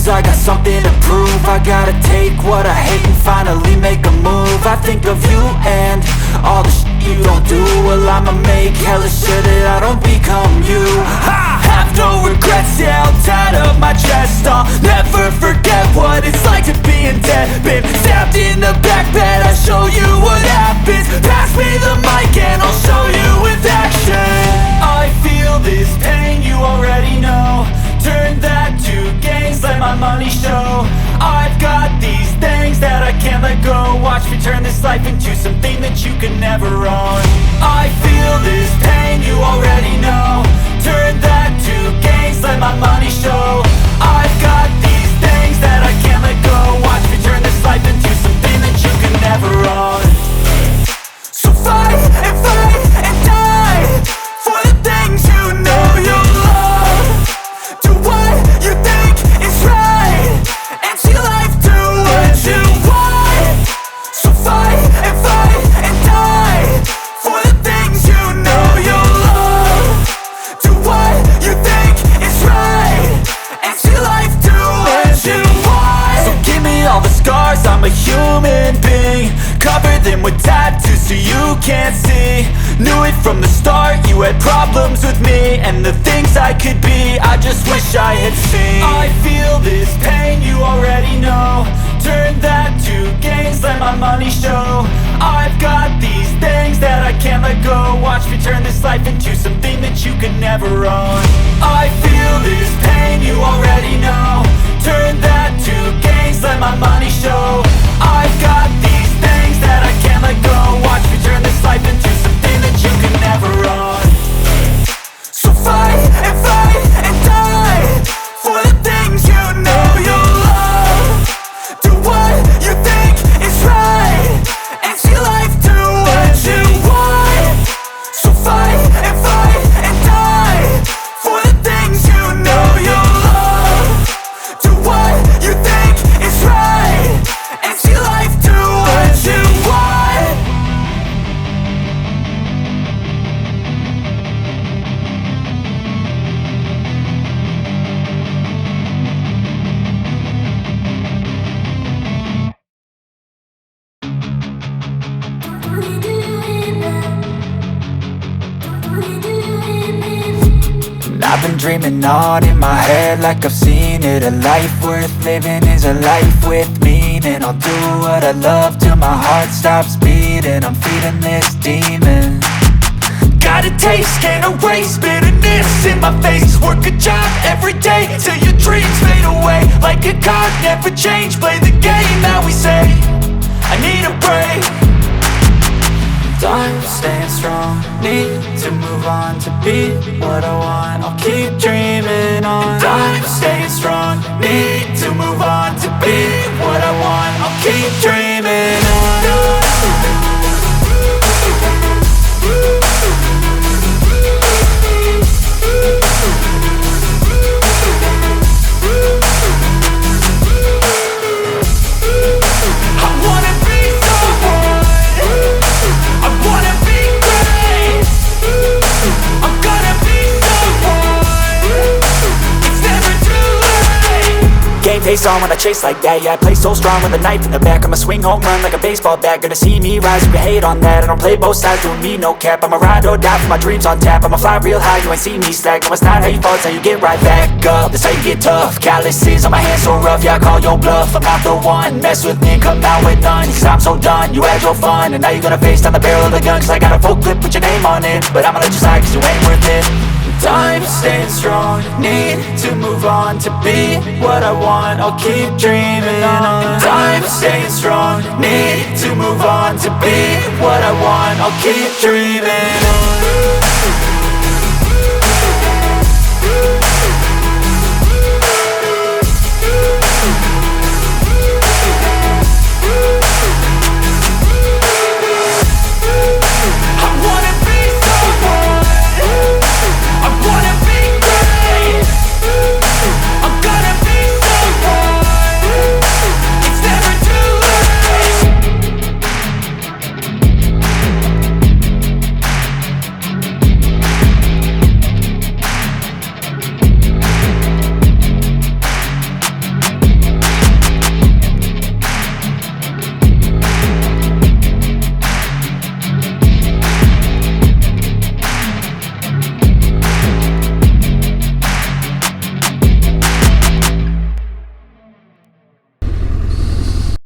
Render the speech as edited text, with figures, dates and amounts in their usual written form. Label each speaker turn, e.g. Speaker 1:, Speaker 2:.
Speaker 1: lose, I got something to prove. I gotta take what I hate and finally make a move. I think of you and all the shit you don't do. Well, I'ma make hella sure that I don't become you. I have no regrets, yeah, held tight up my chest. I'll never forget what it's like to be in debt. Been stabbed in the back bed, I'll show you what happens. Pass me the mic and I'll show you with action. I feel this pain, you already know. Turn that to gains, let my money show. I've got these things that I can't let go. Watch me turn this life into something that you can never own. I feel this pain, you already know. Turn that to gains, let my money show. I've got these things that I can't let go. Watch me turn this life into something that you can never own. So fight and die for the things you know you love. Do what you think is right and see life do what you want. So fight and die for the things you know you love. Do what you think is right and see life do what you want. So give me all the scars, I'm a human being. Cover them with tattoos so you can't see. Knew it from the start, you had problems with me and the things I could be, I just wish I had seen. I feel this pain, you already know. Turn that to gains, let my money show. I've got these things that I can't let go. Watch me turn this life into something that you can never own. I feel this pain, you already know. Turn that to gains, let my money show. I've got these things that I can't let go. Watch me turn this life into something that you can never own. So fight and die for the things you know you love. Do what you think is right and see life do what you want. So fight and die for the things you know you love. Do what you think is right and see life do what you want. I've been dreaming on in my head like I've seen it. A life worth living is a life with meaning. I'll do what I love till my heart stops beating. I'm feeding this demon. Got a taste, can't erase bitterness in my face. Work a job every day till your dreams fade away. Like a card, never change, play the game that we say. I need a break. I'm staying strong, need to move on to be what I want. I'll keep dreaming on. I'm staying strong, need to move on to be what I want. I'll keep dreaming on. Face on when I chase like that. Yeah, I play so strong with a knife in the back. I'ma swing home run like a baseball bat. Gonna see me rise, you can hate on that. I don't play both sides, doing me no cap. I'ma ride or die for my dreams on tap. I'ma fly real high, you ain't see me slack. No, it's not how you fall, it's how you get right back up. That's how you get tough. Calluses on my hands so rough, yeah, I call your bluff. I'm not the one, mess with me and come out with none. Cause I'm so done, you had your fun. And now you're gonna face down the barrel of the gun. Cause I got a full clip with your name on it. But I'ma let you slide cause you ain't worth it. I'm staying strong, need to move on to be what I want. I'll keep dreaming on. I'm staying strong, need to move on to be what I want. I'll keep dreaming on.